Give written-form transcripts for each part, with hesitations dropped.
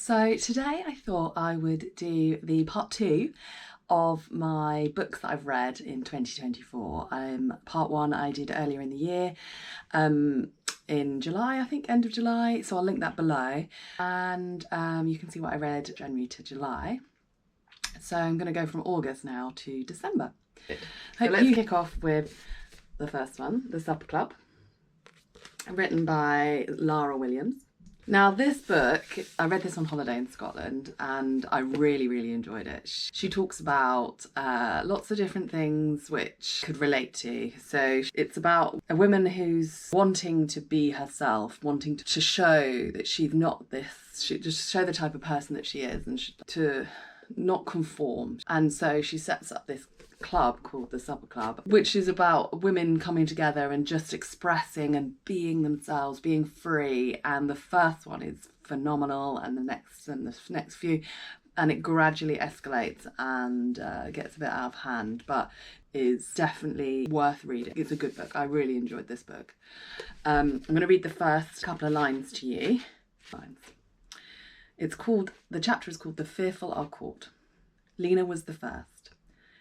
So today I thought I would do the part 2 of my books that I've read in 2024. Part 1 I did earlier in the year, in July, I think, end of July, so I'll link that below, and you can see what I read January to July. So I'm going to go from August now to December. So let's kick off with the first one, The Supper Club, written by Lara Williams. Now this book, I read this on holiday in Scotland and I really enjoyed it. She talks about lots of different things which could relate to. So it's about a woman who's wanting to be herself, wanting to show that she's not this, just show the type of person that she is and to not conform. And so she sets up this club called the Supper Club, which is about women coming together and just expressing and being themselves, being free. And the first one is phenomenal, and the next few, and it gradually escalates and gets a bit out of hand, but is definitely worth reading. It's a good book. I really enjoyed this book. I'm going to read the first couple of lines to you. The chapter is called The Fearful Are Caught. Liinea was the first.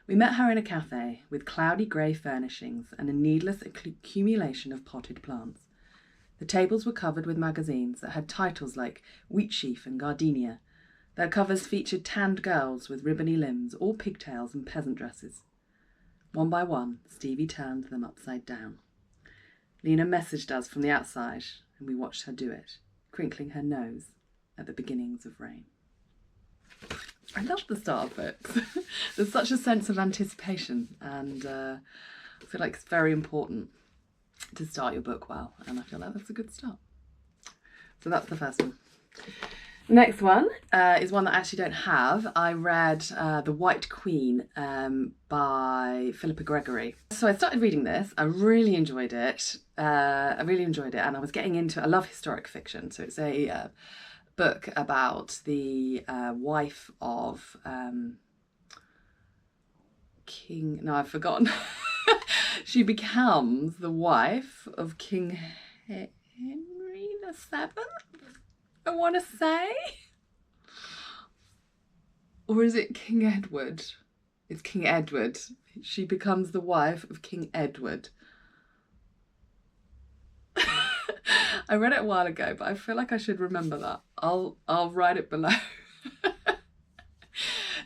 We met her in a cafe with cloudy grey furnishings and a needless accumulation of potted plants. The tables were covered with magazines that had titles like Wheat Sheaf and Gardenia. Their covers featured tanned girls with ribbony limbs, all pigtails and peasant dresses. One by one, Stevie turned them upside down. Liinea messaged us from the outside, and we watched her do it, crinkling her nose at the beginnings of rain. I love the start of books. There's such a sense of anticipation, and I feel like it's very important to start your book well, and I feel like that's a good start. So that's the first one. Next one is one that I actually don't have. I read The White Queen by Phillipa Gregory. So I started reading this. I really enjoyed it. And I was getting into it. I love historic fiction, so it's a book about the wife of King... No, I've forgotten. She becomes the wife of King Henry VII, I want to say. Or is it King Edward? It's King Edward. She becomes the wife of King Edward. I read it a while ago, but I feel like I should remember that. I'll write it below.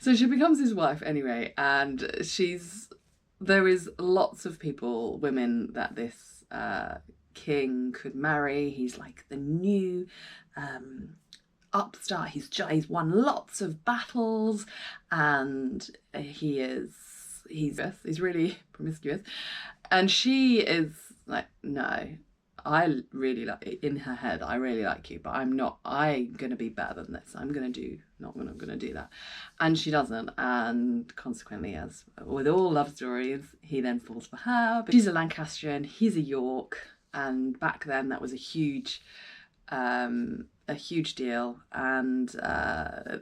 So she becomes his wife anyway, and there is lots of women that this king could marry. He's like the new upstart. He's won lots of battles, and he's really promiscuous, and she is like, no, I really like, in her head, I really like you, but I'm going to be better than this. I'm going to do that. And she doesn't. And consequently, as with all love stories, he then falls for her. But she's a Lancastrian, he's a York. And back then that was a huge deal. And,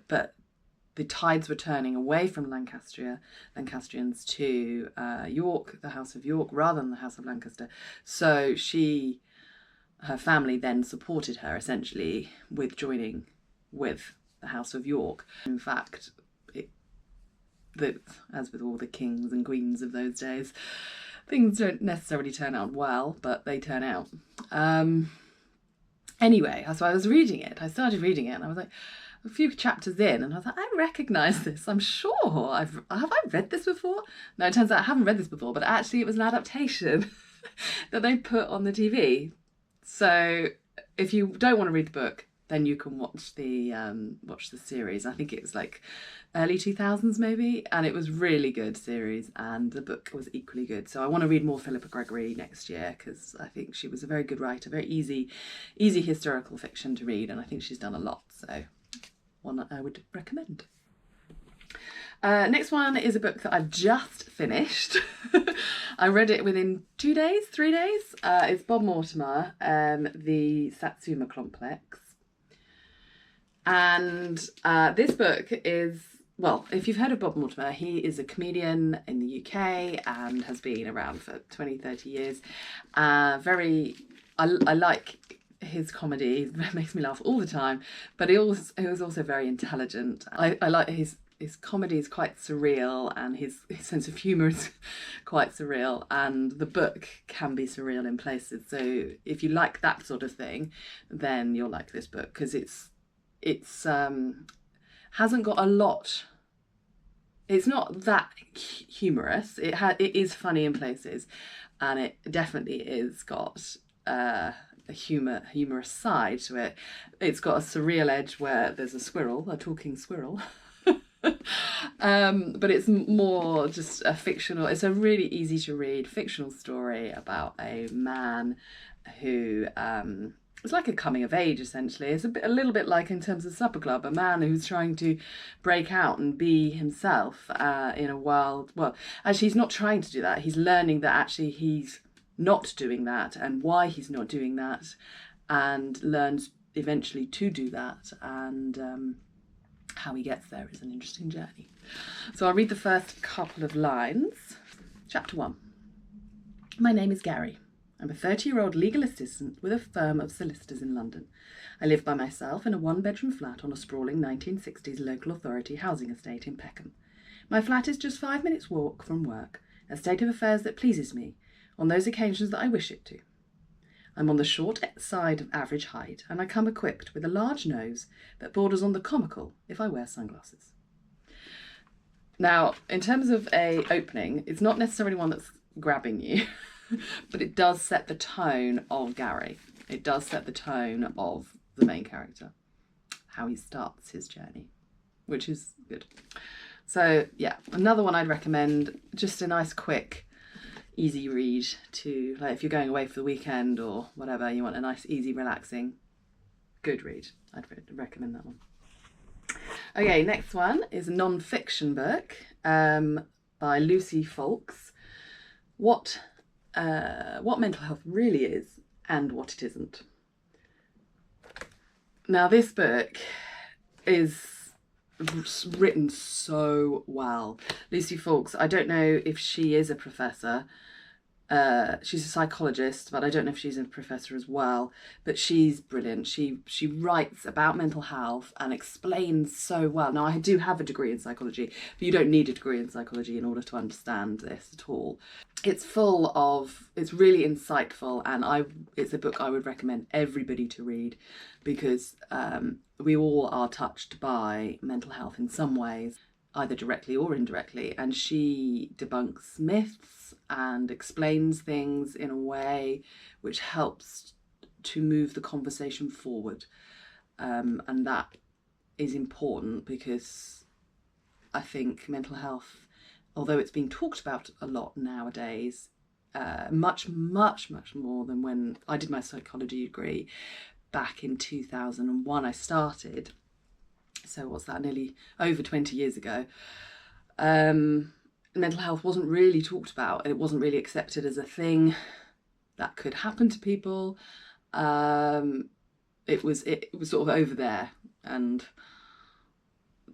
but the tides were turning away from Lancastrians to York, the House of York, rather than the House of Lancaster. So her family then supported her essentially with joining with the House of York. In fact, as with all the kings and queens of those days, things don't necessarily turn out well, but they turn out. Anyway, so I started reading it, and I was like, a few chapters in, and I was like, I recognise this. I'm sure have I read this before? No, it turns out I haven't read this before, but actually it was an adaptation that they put on the TV. So if you don't want to read the book, then you can watch the series. I think it was like early 2000s maybe, and it was really good series, and the book was equally good. So I want to read more Phillipa Gregory next year, because I think she was a very good writer, very easy historical fiction to read, and I think she's done a lot. So one that I would recommend. Next one is a book that I've just finished. I read it within 3 days. It's Bob Mortimer, The Satsuma Complex. And this book is, well, if you've heard of Bob Mortimer, he is a comedian in the UK and has been around for 20, 30 years. I like his comedy makes me laugh all the time, but he was also very intelligent. I like his comedy is quite surreal, and his sense of humour is quite surreal, and the book can be surreal in places. So if you like that sort of thing, then you'll like this book, because it's hasn't got a lot. It's not that humorous. It is funny in places, and it definitely is got a humorous side to it. It's got a surreal edge where there's a talking squirrel. But it's more just a fictional. It's a really easy to read fictional story about a man who it's like a coming of age, essentially. It's a little bit like, in terms of Supper Club, a man who's trying to break out and be himself in a world. Well, actually, he's not trying to do that. He's learning that actually he's not doing that, and why he's not doing that, and learns eventually to do that, and how he gets there is an interesting journey. So I'll read the first couple of lines. Chapter 1. My name is Gary. I'm a 30-year-old legal assistant with a firm of solicitors in London. I live by myself in a one-bedroom flat on a sprawling 1960s local authority housing estate in Peckham. My flat is just 5 minutes' walk from work, a state of affairs that pleases me on those occasions that I wish it to. I'm on the short side of average height, and I come equipped with a large nose that borders on the comical if I wear sunglasses. Now, in terms of a opening, it's not necessarily one that's grabbing you, but it does set the tone of Gary. It does set the tone of the main character, how he starts his journey, which is good. So yeah, another one I'd recommend, just a nice, quick, easy read to, like, if you're going away for the weekend or whatever, you want a nice, easy, relaxing, good read. I'd recommend that one. Okay, next one is a non-fiction book by Lucy Foulkes. What mental health really is and what it isn't. Now, this book is written so well. Lucy Foulkes, I don't know if she is a professor. She's a psychologist, but I don't know if she's a professor as well. But she's brilliant. She writes about mental health and explains so well. Now, I do have a degree in psychology, but you don't need a degree in psychology in order to understand this at all. It's really insightful, and it's a book I would recommend everybody to read, because we all are touched by mental health in some ways, either directly or indirectly, and she debunks myths and explains things in a way which helps to move the conversation forward, and that is important, because I think mental health, although it's being talked about a lot nowadays, much more than when I did my psychology degree back in 2001. I started, so what's that, nearly over 20 years ago. Mental health wasn't really talked about, and it wasn't really accepted as a thing that could happen to people. It was sort of over there and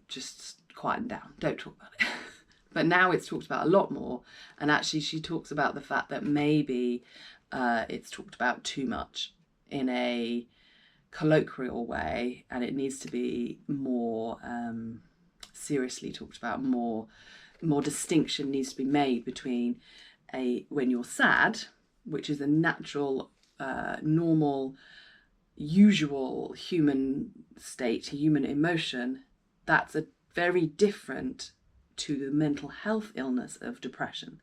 just quietened down. Don't talk about it. But now it's talked about a lot more, and actually she talks about the fact that maybe it's talked about too much in a colloquial way, and it needs to be more seriously talked about. More distinction needs to be made between when you're sad, which is a natural, normal, usual human state, human emotion. That's a very different to the mental health illness of depression,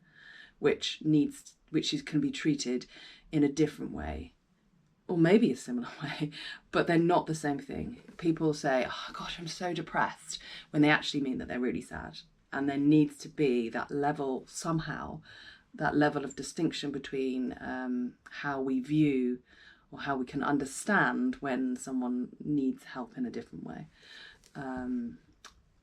which can be treated in a different way, or maybe a similar way, but they're not the same thing. People say, oh gosh, I'm so depressed, when they actually mean that they're really sad. And there needs to be that level of distinction between how we view, or how we can understand when someone needs help in a different way.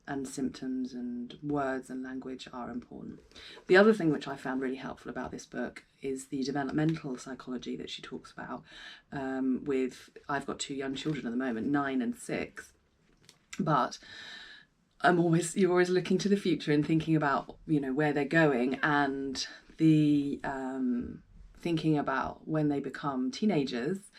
And symptoms and words and language are important. The other thing which I found really helpful about this book is the developmental psychology that she talks about. I've got 2 young children at the moment, 9 and 6, but you're always looking to the future and thinking about, where they're going, and the thinking about when they become teenagers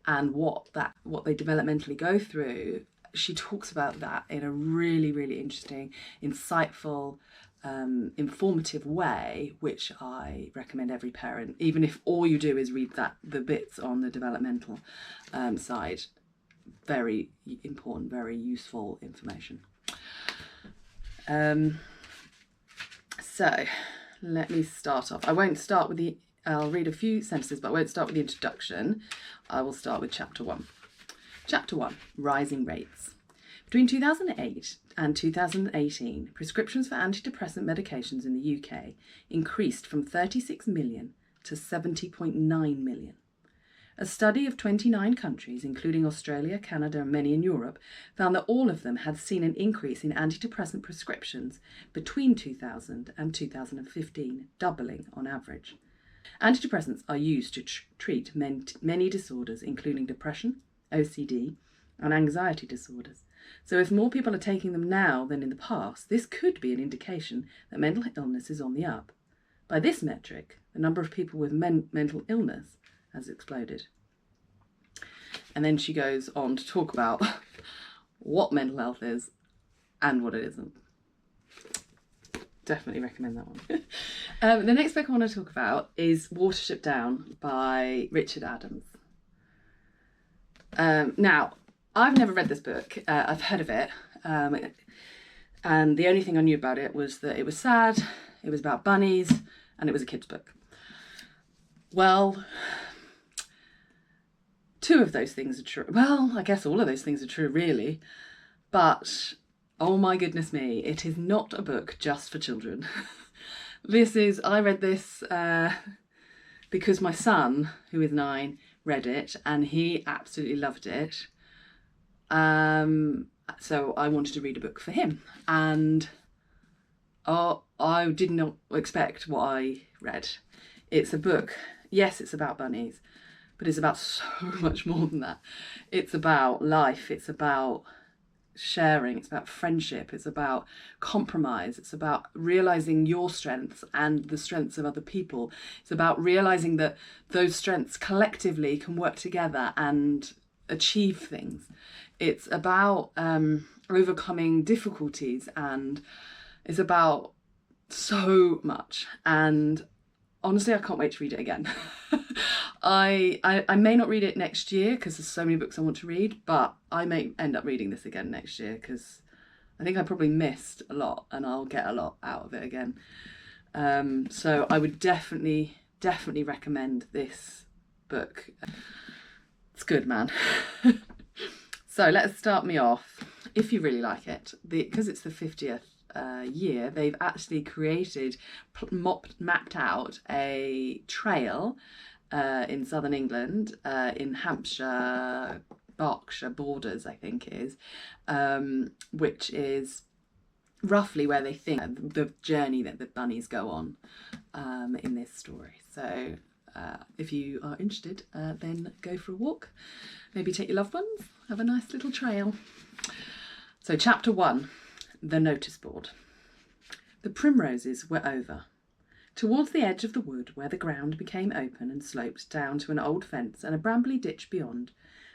and what they developmentally go through. She talks about that in a really, really interesting, insightful, informative way, which I recommend every parent, even if all you do is read the bits on the developmental side. Very important, very useful information. So let me start off. I won't start with I'll read a few sentences, but I won't start with the introduction. I will start with chapter 1. Chapter 1, Rising Rates. Between 2008 and 2018, prescriptions for antidepressant medications in the UK increased from 36 million to 70.9 million. A study of 29 countries, including Australia, Canada, and many in Europe, found that all of them had seen an increase in antidepressant prescriptions between 2000 and 2015, doubling on average. Antidepressants are used to treat many disorders, including depression, OCD, and anxiety disorders. So if more people are taking them now than in the past, this could be an indication that mental illness is on the up. By this metric, the number of people with mental illness has exploded. And then she goes on to talk about what mental health is and what it isn't. Definitely recommend that one. The next book I want to talk about is Watership Down by Richard Adams. Now, I've never read this book. I've heard of it. And the only thing I knew about it was that it was sad, it was about bunnies, and it was a kid's book. Well, two of those things are true. Well, I guess all of those things are true, really. But, oh my goodness me, it is not a book just for children. I read this because my son, who is 9, read it, and he absolutely loved it. So I wanted to read a book for him, and I did not expect what I read. It's a book, yes, it's about bunnies, but it's about so much more than that. It's about life, it's about sharing, it's about friendship, it's about compromise, it's about realizing your strengths and the strengths of other people. It's about realizing that those strengths collectively can work together and achieve things. It's about overcoming difficulties, and it's about so much. And honestly, I can't wait to read it again. I may not read it next year because there's so many books I want to read, but I may end up reading this again next year because I think I probably missed a lot and I'll get a lot out of it again. So I would definitely recommend this book. It's good, man. So let's start me off. If you really like it, because it's the 50th year, they've actually mapped out a trail in southern England, in Hampshire, Berkshire borders, I think it is, which is roughly where they think the journey that the bunnies go on in this story. So if you are interested, then go for a walk. Maybe take your loved ones, have a nice little trail. So chapter 1, The Notice Board. The primroses were over. Towards the edge of the wood, where the ground became open and sloped down to an old fence and a brambly ditch beyond,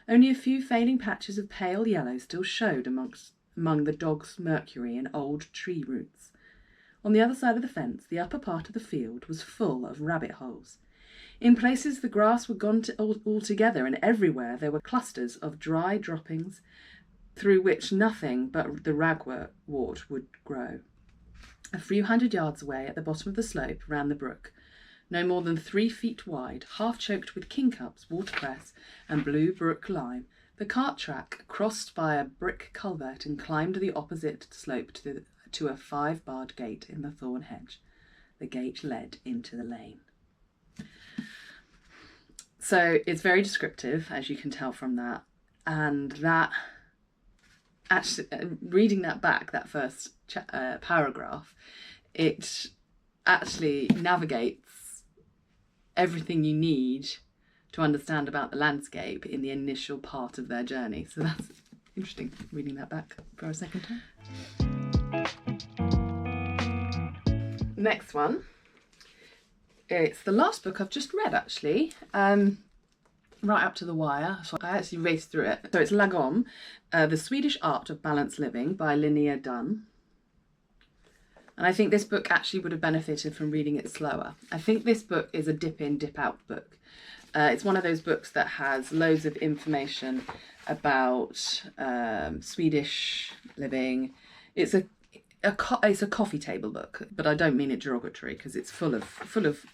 only a few fading patches of pale yellow still showed among the dog's mercury and old tree roots. On the other side of the fence, the upper part of the field was full of rabbit holes. In places the grass were gone altogether, and everywhere there were clusters of dry droppings through which nothing but the ragwort would grow. A few hundred yards away, at the bottom of the slope, ran the brook, no more than 3 feet wide, half choked with kingcups, watercress, and blue brook lime. The cart track crossed by a brick culvert and climbed the opposite slope to a 5-barred gate in the thorn hedge. The gate led into the lane. So it's very descriptive, as you can tell from that, and that actually, reading that back, that first paragraph, it actually navigates everything you need to understand about the landscape in the initial part of their journey. So that's interesting, reading that back for a second time. Next one. It's the last book I've just read, actually. right up to the wire, so I actually raced through it. So it's Lagom, The Swedish Art of Balanced Living by Liinea Dunn. And I think this book actually would have benefited from reading it slower. I think this book is a dip in, dip out book. It's one of those books that has loads of information about Swedish living. It's a coffee table book, but I don't mean it derogatory, because it's full of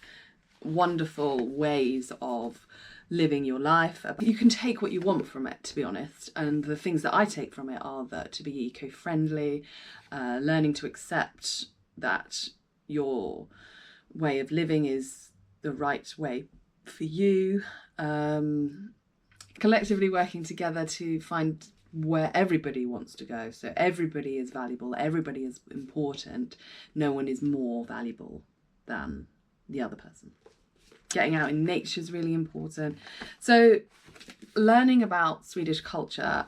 wonderful ways of living your life. You can take what you want from it, to be honest, and the things that I take from it are that to be eco-friendly, learning to accept that your way of living is the right way for you, collectively working together to find where everybody wants to go. So everybody is valuable, everybody is important, no one is more valuable than the other person. Getting out in nature is really important. So learning about Swedish culture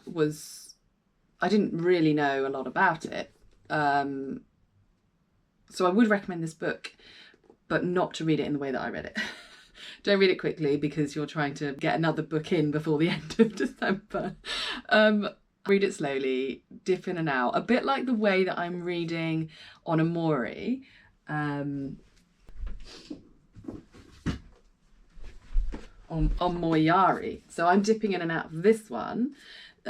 I didn't really know a lot about it. So I would recommend this book, but not to read it in the way that I read it. Don't read it quickly, because you're trying to get another book in before the end of December. Read it slowly, dip in and out, a bit like the way that I'm reading on Amori. On Moyari. So I'm dipping in and out of this one.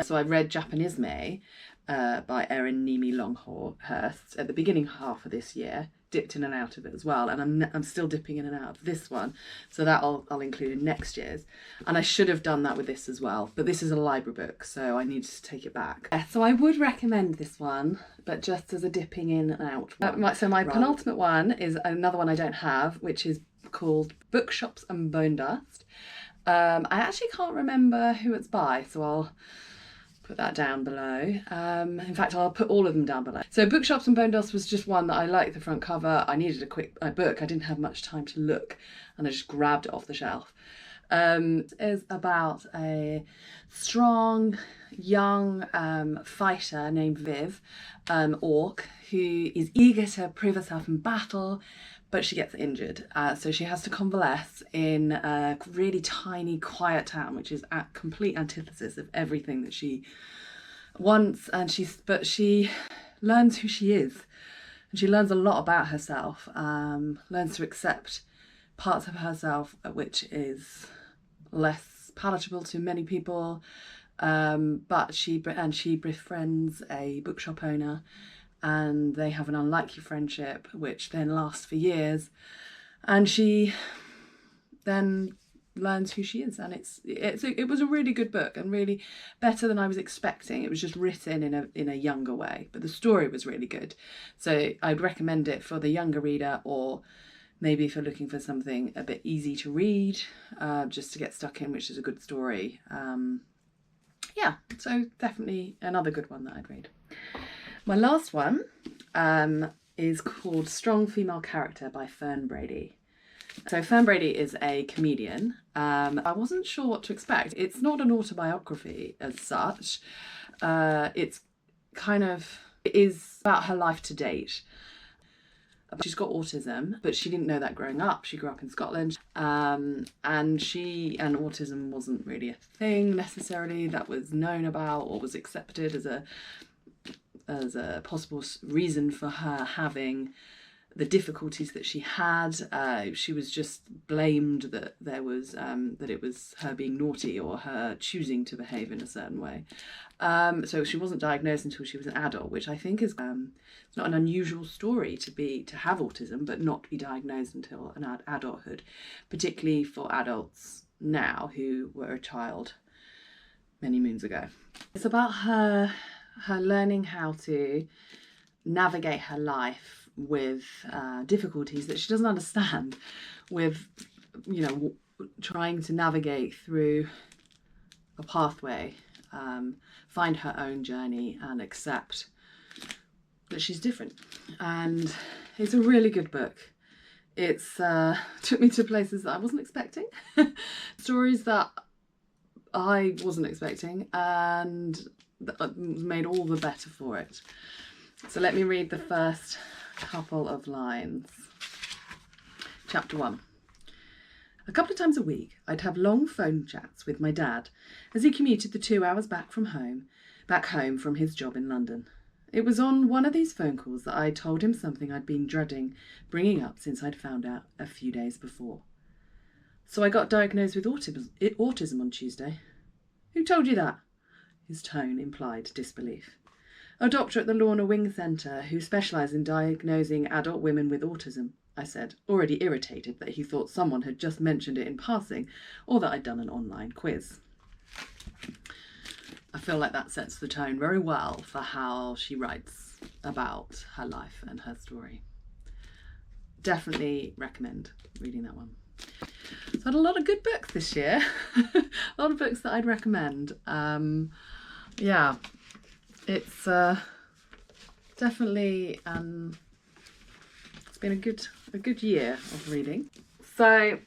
So I read Japanisme by Erin Nimi Longhurst at the beginning half of this year, dipped in and out of it as well, and I'm still dipping in and out of this one, so that I'll include in next year's. And I should have done that with this as well, but this is a library book, so I need to take it back. So I would recommend this one, but just as a dipping in and out one. So my penultimate one is another one I don't have, which is called Bookshops and Bonedust. I actually can't remember who it's by, so I'll put that down below. In fact, I'll put all of them down below. So Bookshops and Bonedust was just one that I liked the front cover. I needed a quick book. I didn't have much time to look, and I just grabbed it off the shelf. It is about a strong young fighter named Viv, orc, who is eager to prove herself in battle, but she gets injured. So she has to convalesce in a really tiny, quiet town, which is a complete antithesis of everything that she wants. But she learns who she is. And she learns a lot about herself, learns to accept parts of herself which is less palatable to many people. But she befriends a bookshop owner, and they have an unlikely friendship which then lasts for years, and she then learns who she is. And it was a really good book, and really better than I was expecting. It was just written in a younger way, but the story was really good. So I'd recommend it for the younger reader, or maybe if you're looking for something a bit easy to read, just to get stuck in, which is a good story. Yeah, so definitely another good one that I'd read. My last one is called Strong Female Character by Fern Brady. So Fern Brady is a comedian. I wasn't sure what to expect. It's not an autobiography as such. It is about her life to date. She's got autism, but she didn't know that growing up. She grew up in Scotland, and autism wasn't really a thing necessarily that was known about or was accepted as a possible reason for her having the difficulties that she had. She was just blamed that it was her being naughty or her choosing to behave in a certain way. So she wasn't diagnosed until she was an adult, which I think is it's not an unusual story to have autism, but not to be diagnosed until an adulthood, particularly for adults now who were a child many moons ago. It's about her learning how to navigate her life with difficulties that she doesn't understand, with trying to navigate through a pathway, find her own journey and accept that she's different. And it's a really good book. It's took me to places that I wasn't expecting, stories that I wasn't expecting, and that made all the better for it. So let me read the first couple of lines. Chapter 1. A couple of times a week, I'd have long phone chats with my dad as he commuted the 2 hours back home from his job in London. It was on one of these phone calls that I told him something I'd been dreading bringing up since I'd found out a few days before. So I got diagnosed with autism on Tuesday. Who told you that? His tone implied disbelief. A doctor at the Lorna Wing Centre who specialised in diagnosing adult women with autism, I said, already irritated that he thought someone had just mentioned it in passing or that I'd done an online quiz. I feel like that sets the tone very well for how she writes about her life and her story. Definitely recommend reading that one. So I had a lot of good books this year. A lot of books that I'd recommend. Yeah, it's definitely it's been a good year of reading. So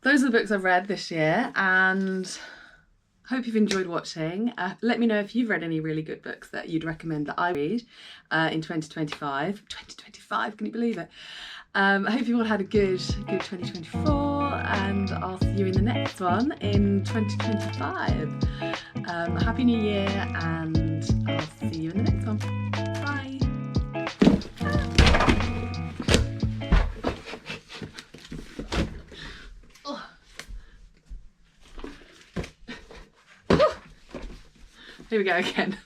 those are the books I've read this year, and hope you've enjoyed watching. Let me know if you've read any really good books that you'd recommend that I read in 2025. 2025, can you believe it? I hope you all had a good 2024, and I'll see you in the next one in 2025. Happy New Year, and I'll see you in the next one. Bye. Here we go again.